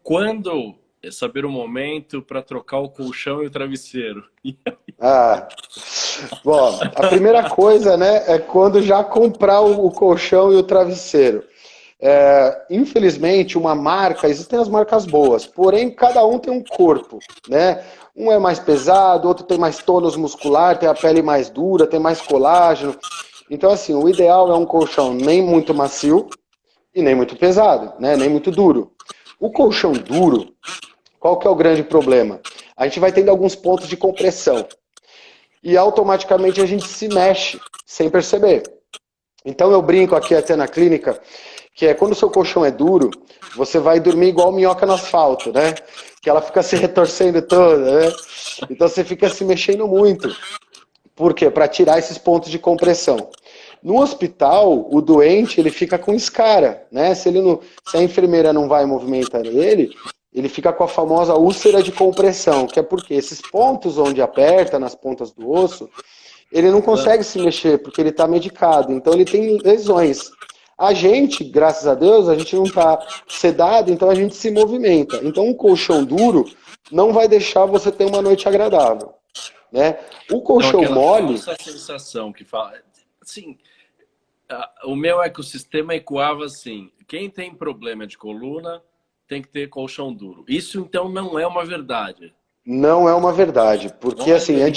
Quando saber o momento para trocar o colchão e o travesseiro? Ah, bom, a primeira coisa, né, é quando já comprar o colchão e o travesseiro. Infelizmente, uma marca, existem as marcas boas, porém cada um tem um corpo, né? Um é mais pesado, outro tem mais tônus muscular, tem a pele mais dura, tem mais colágeno. Então, assim, o ideal é um colchão nem muito macio e nem muito pesado, né? Nem muito duro. O colchão duro, qual que é o grande problema? A gente vai tendo alguns pontos de compressão e automaticamente a gente se mexe sem perceber. Então eu brinco aqui até na clínica que é quando o seu colchão é duro, você vai dormir igual minhoca no asfalto, né? Que ela fica se retorcendo toda, né? Então você fica se mexendo muito. Por quê? Para tirar esses pontos de compressão. No hospital, o doente ele fica com escara, né? Se a enfermeira não vai movimentar ele fica com a famosa úlcera de compressão, que é porque esses pontos onde aperta, nas pontas do osso, ele não consegue se mexer, porque ele está medicado, então ele tem lesões. A gente, graças a Deus, a gente não está sedado, então a gente se movimenta. Então um colchão duro não vai deixar você ter uma noite agradável. Né? O Então, colchão aquela mole, falsa sensação que fala. Assim, o meu ecossistema ecoava assim: quem tem problema de coluna tem que ter colchão duro. Isso então não é uma verdade. não é uma verdade, porque Olha assim, aí.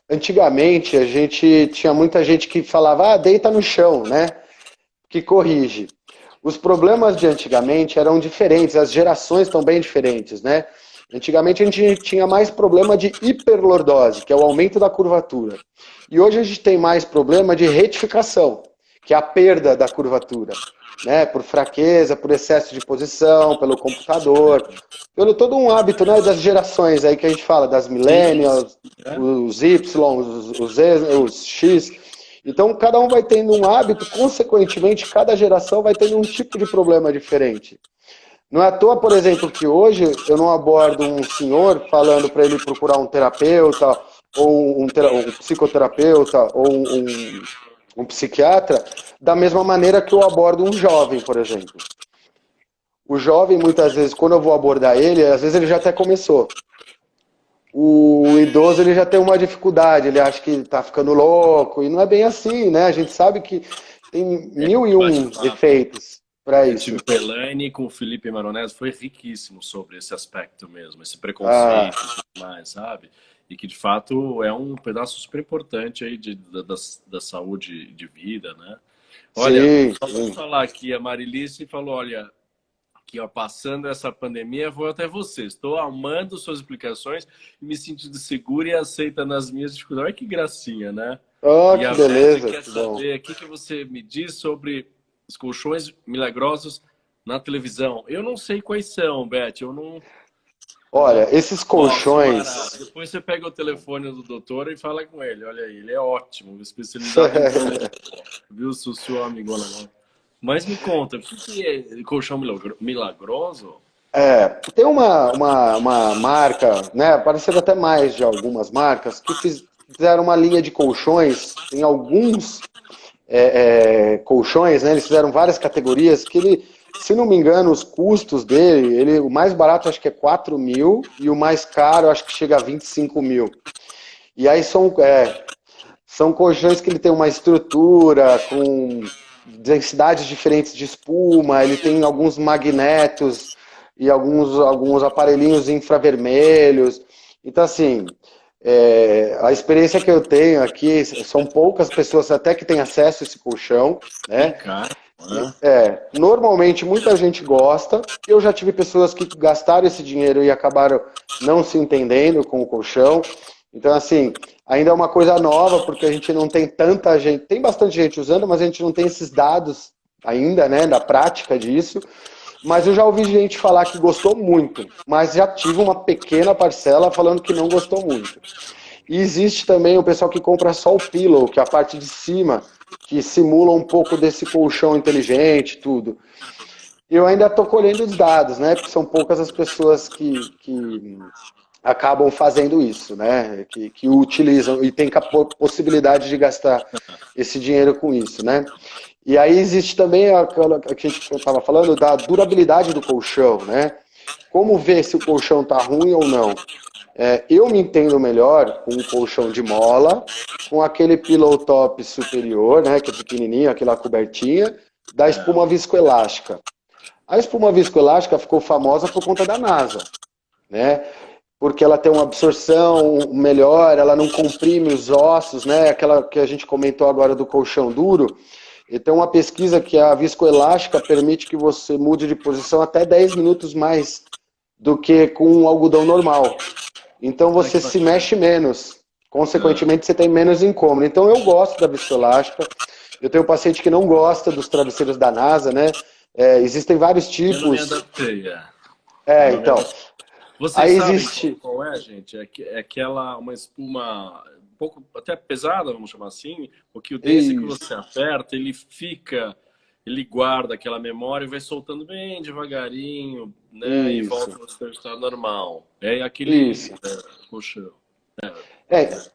antigamente a gente tinha muita gente que falava, deita no chão, né? Que corrige. Os problemas de antigamente eram diferentes, as gerações estão bem diferentes, né? Antigamente a gente tinha mais problema de hiperlordose, que é o aumento da curvatura. E hoje a gente tem mais problema de retificação, que é a perda da curvatura, né? Por fraqueza, por excesso de posição, pelo computador, pelo todo um hábito, né, das gerações aí que a gente fala, das Sim, millennials, é. os Y, os Z, os X. Então, cada um vai tendo um hábito, consequentemente, cada geração vai tendo um tipo de problema diferente. Não é à toa, por exemplo, que hoje eu não abordo um senhor falando para ele procurar um terapeuta, ou um psicoterapeuta, ou um psiquiatra, da mesma maneira que eu abordo um jovem, por exemplo. O jovem, muitas vezes, quando eu vou abordar ele, às vezes ele já até começou. O idoso ele já tem uma dificuldade, ele acha que está ficando louco, e não é bem assim, né? A gente sabe que tem mil e um Bate-papo. efeitos para Eu isso. tive Pelani com o Felipe Maronese, foi riquíssimo sobre esse aspecto mesmo, esse Ah, preconceito e tudo mais, sabe? E que de fato é um pedaço super importante aí da saúde de vida, né? Olha, Sim, só para sim. falar aqui, a Marilice falou, olha, que ó, passando essa pandemia, vou até você. Estou amando suas explicações e me sentindo segura e aceita nas minhas dificuldades. Olha que gracinha, né? Oh, E que a Beth beleza, quer que bom. saber o que você me diz sobre os colchões milagrosos na televisão. Eu não sei quais são, Beth. Eu não Olha, esses posso parar. colchões. Depois você pega o telefone do doutor e fala com ele. Olha aí, ele é ótimo, especializado em colete. Viu, seu amigo lá. Mas me conta, o que é colchão milagroso? Tem uma marca, né? Apareceram até mais de algumas marcas que fizeram uma linha de colchões. Tem alguns colchões, né? Eles fizeram várias categorias que ele, se não me engano, os custos dele, o mais barato acho que é 4.000 e o mais caro acho que chega a 25.000. E aí são colchões que ele tem uma estrutura com densidades diferentes de espuma, ele tem alguns magnetos e alguns aparelhinhos infravermelhos. Então, assim, a experiência que eu tenho aqui, são poucas pessoas até que têm acesso a esse colchão, Bem né? caro, né? Normalmente muita gente gosta. Eu já tive pessoas que gastaram esse dinheiro e acabaram não se entendendo com o colchão. Então, assim, ainda é uma coisa nova, porque a gente não tem tanta gente. Tem bastante gente usando, mas a gente não tem esses dados ainda, né, da prática disso. Mas eu já ouvi gente falar que gostou muito, mas já tive uma pequena parcela falando que não gostou muito. E existe também o pessoal que compra só o pillow, que é a parte de cima, que simula um pouco desse colchão inteligente, tudo. Eu ainda estou colhendo os dados, né? Porque são poucas as pessoas que acabam fazendo isso, né? Que utilizam e tem possibilidade de gastar esse dinheiro com isso, né? E aí existe também aquela que a gente estava falando da durabilidade do colchão, né? Como ver se o colchão está ruim ou não? Eu me entendo melhor com um colchão de mola, com aquele pillow top superior, né, que é pequenininho, aquela cobertinha, da espuma viscoelástica. A espuma viscoelástica ficou famosa por conta da NASA, né? Porque ela tem uma absorção melhor, ela não comprime os ossos, né? Aquela que a gente comentou agora do colchão duro. E tem uma pesquisa que a viscoelástica permite que você mude de posição até 10 minutos mais do que com um algodão normal. Então Ai, você que se bacana. mexe menos. Ah, Consequentemente, você tem menos incômodo. Então eu gosto da viscoelástica. Eu tenho um paciente que não gosta dos travesseiros da NASA, né? Existem vários eu não me tipos. adaptei. Eu não me Então. adaptei. Vocês Aí sabem existe. qual é, gente? É aquela, uma espuma um pouco até pesada, vamos chamar assim, porque o desse que Isso. você aperta, ele fica, ele guarda aquela memória e vai soltando bem devagarinho, né? E volta Isso. ao seu estado normal. É aquele Isso. colchão.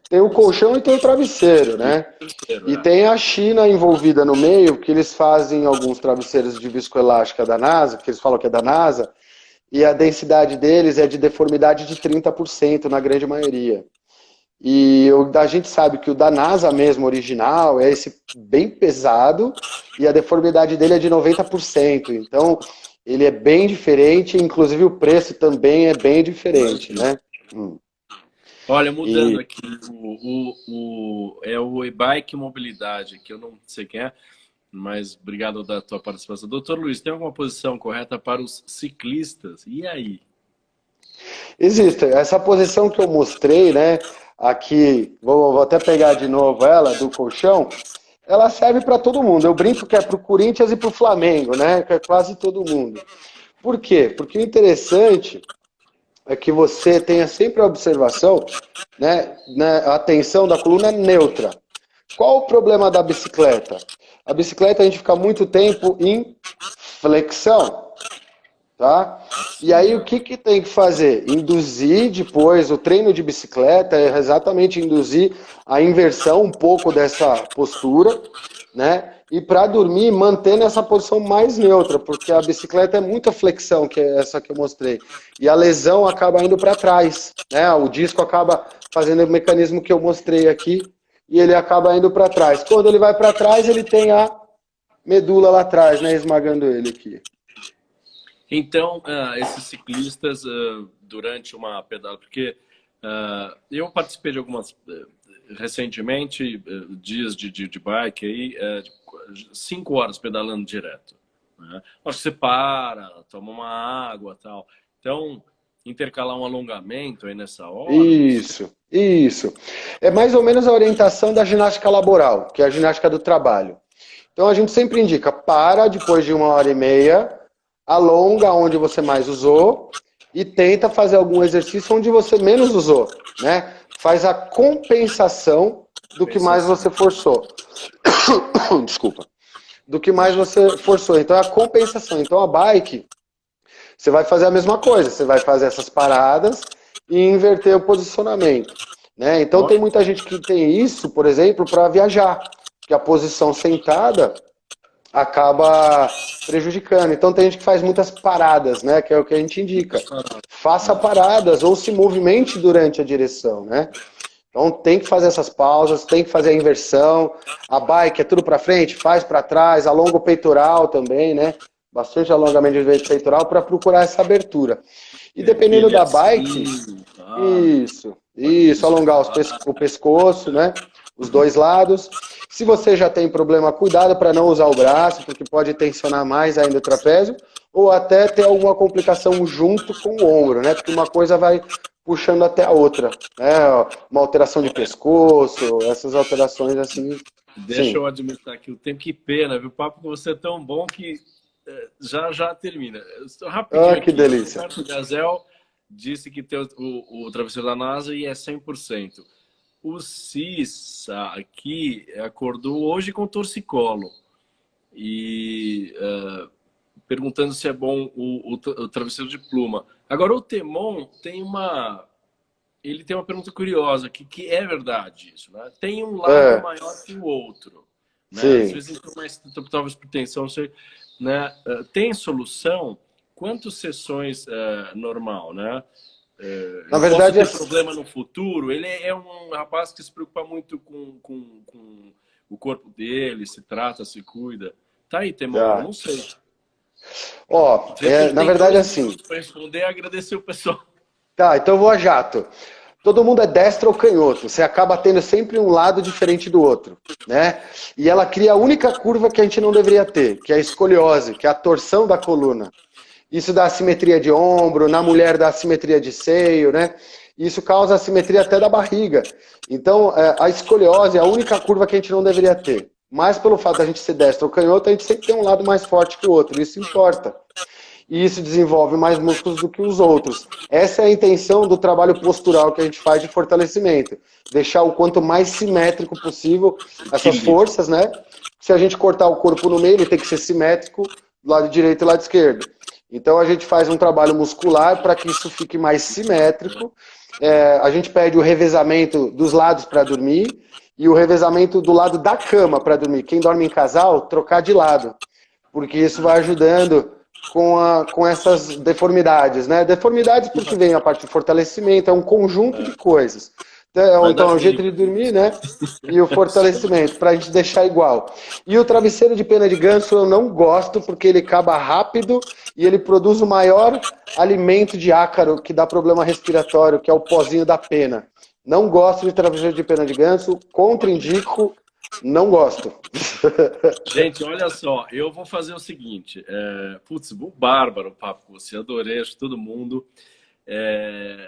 Tem o colchão e tem o travesseiro, E o né? terceiro, E tem a China envolvida no meio, que eles fazem alguns travesseiros de viscoelástica da NASA, que eles falam que é da NASA, e a densidade deles é de deformidade de 30% na grande maioria. E a gente sabe que o da NASA mesmo, original, é esse bem pesado e a deformidade dele é de 90%. Então, ele é bem diferente, inclusive o preço também é bem diferente, imagina. né? Olha, mudando E aqui, é o e-bike mobilidade, que eu não sei quem é, mas obrigado da tua participação. Doutor Luiz, tem alguma posição correta para os ciclistas? E aí? existe essa posição que eu mostrei, né? Aqui, vou até pegar de novo ela, do colchão. Ela serve para todo mundo. Eu brinco que é para o Corinthians e para o Flamengo, né? Que é quase todo mundo. Por quê? Porque o interessante é que você tenha sempre a observação, né, a tensão da coluna neutra. Qual o problema da bicicleta? A bicicleta a gente fica muito tempo em flexão, tá? E Assim, aí o que que tem que fazer? Induzir depois, o treino de bicicleta é exatamente induzir a inversão um pouco dessa postura, né? E para dormir, manter nessa posição mais neutra, porque a bicicleta é muita flexão, que é essa que eu mostrei. E a lesão acaba indo para trás, né? O disco acaba fazendo o mecanismo que eu mostrei aqui e ele acaba indo para trás. Quando ele vai para trás, ele tem a medula lá atrás, né? Esmagando ele aqui. então, esses ciclistas, durante uma pedala, porque eu participei de algumas, recentemente, dias de bike aí, 5 horas pedalando direto, né? Acho que você para, toma uma água, tal. Então, intercalar um alongamento aí nessa hora. Isso. É mais ou menos a orientação da ginástica laboral, que é a ginástica do trabalho. Então a gente sempre indica, para depois de 1h30, alonga onde você mais usou e tenta fazer algum exercício onde você menos usou, né? Faz a compensação do que mais você forçou. Desculpa. Do que mais você forçou. Então é a compensação. Então a bike, você vai fazer a mesma coisa. Você vai fazer essas paradas e inverter o posicionamento, né? Então tem muita gente que tem isso, por exemplo, para viajar, que a posição sentada acaba prejudicando. Então tem gente que faz muitas paradas, né? Que é o que a gente indica. Faça paradas ou se movimente durante a direção, né? Então tem que fazer essas pausas, tem que fazer a inversão. A bike é tudo para frente, faz para trás, alonga o peitoral também, né? Bastante alongamento de peitoral para procurar essa abertura. E dependendo da bike, isso, alongar o pescoço, né? Os dois lados. Se você já tem problema, cuidado para não usar o braço, porque pode tensionar mais ainda o trapézio, ou até ter alguma complicação junto com o ombro, né? Porque uma coisa vai puxando até a outra, né? Uma alteração de pescoço, essas alterações assim. Deixa eu admitir aqui o tempo, que pena, viu? O papo com você é tão bom que já termina. Rapidinho Que aqui. delícia. O Roberto Gazel disse que tem o travesseiro da NASA e é 100%. O Cissa aqui acordou hoje com torcicolo e perguntando se é bom o travesseiro de pluma. Agora o Temon tem uma pergunta curiosa, que é verdade isso, né? Tem um lado maior que o outro, né? Às vezes mais talvez por tensão, não sei, né? Tem solução? Quantas sessões normal, né? Na verdade, posso ter problema no futuro? Ele é um rapaz que se preocupa muito com o corpo dele, se trata, se cuida. Tá aí, Temon, não sei. Na verdade, assim. Para responder, agradecer o pessoal. Tá, então eu vou a jato. Todo mundo é destro ou canhoto. Você acaba tendo sempre um lado diferente do outro, né? E ela cria a única curva que a gente não deveria ter, que é a escoliose, que é a torção da coluna. Isso dá assimetria de ombro, na mulher dá assimetria de seio, né? Isso causa assimetria até da barriga. Então, a escoliose é a única curva que a gente não deveria ter. Mas pelo fato da gente ser destro ou canhoto, a gente sempre tem um lado mais forte que o outro. Isso importa. E isso desenvolve mais músculos do que os outros. Essa é a intenção do trabalho postural que a gente faz de fortalecimento. Deixar o quanto mais simétrico possível essas forças, né? Se a gente cortar o corpo no meio, ele tem que ser simétrico do lado direito e do lado esquerdo. Então a gente faz um trabalho muscular para que isso fique mais simétrico. A gente pede o revezamento dos lados para dormir e o revezamento do lado da cama para dormir. Quem dorme em casal, trocar de lado. Porque isso vai ajudando com essas deformidades, né? Deformidades porque vem a parte de fortalecimento, é um conjunto de coisas. Então, é o jeito de dormir, né? E o fortalecimento, para a gente deixar igual. E o travesseiro de pena de ganso eu não gosto, porque ele acaba rápido e ele produz o maior alimento de ácaro que dá problema respiratório, que é o pozinho da pena. Não gosto de travesseiro de pena de ganso, contraindico, não gosto. Gente, olha só, eu vou fazer o seguinte. Bárbaro o papo com você, adorei, acho que todo mundo.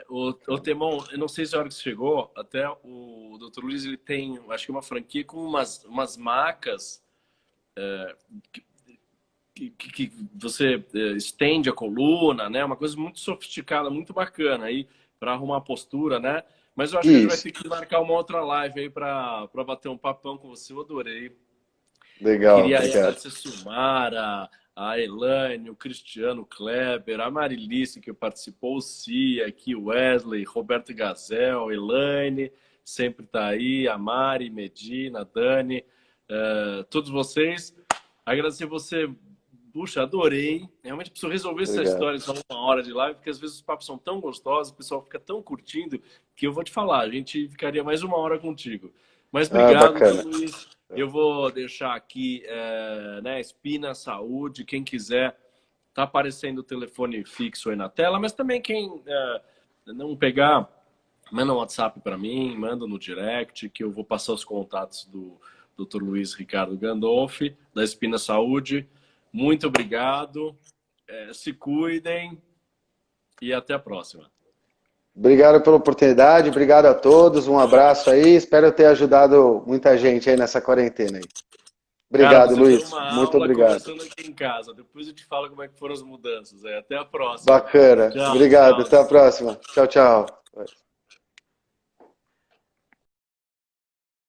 O Temon, eu não sei se a hora que você chegou, até o Dr. Luiz, ele tem, acho que uma franquia com umas macas que você estende a coluna, né? Uma coisa muito sofisticada, muito bacana aí para arrumar a postura, né? Mas eu acho que a gente vai ter que marcar uma outra live aí para bater um papão com você. Eu adorei. Legal, Queria obrigado. agradecer a Silmara, a Elaine, o Cristiano Kleber, a Marilice que participou, o Cia, aqui o Wesley, Roberto Gazel, Elaine, sempre tá aí, a Mari, Medina, a Dani, todos vocês. Agradecer você, puxa, adorei. Realmente preciso resolver essa história só 1 hora de live, porque às vezes os papos são tão gostosos, o pessoal fica tão curtindo, que eu vou te falar, a gente ficaria mais 1 hora contigo. Mas obrigado, Luiz. Eu vou deixar aqui, né, Espina Saúde, quem quiser, tá aparecendo o telefone fixo aí na tela, mas também quem não pegar, manda um WhatsApp para mim, manda no direct, que eu vou passar os contatos do Dr. Luiz Ricardo Gandolfi, da Espina Saúde. Muito obrigado, se cuidem e até a próxima. Obrigado pela oportunidade, obrigado a todos, um abraço aí, espero ter ajudado muita gente aí nessa quarentena aí. Obrigado, Cara, Luiz, você deu uma muito aula obrigado. começando aqui em casa. Depois eu te falo como é que foram as mudanças. Até a próxima. Bacana, Tchau, obrigado, tchau. até a próxima. Tchau, tchau.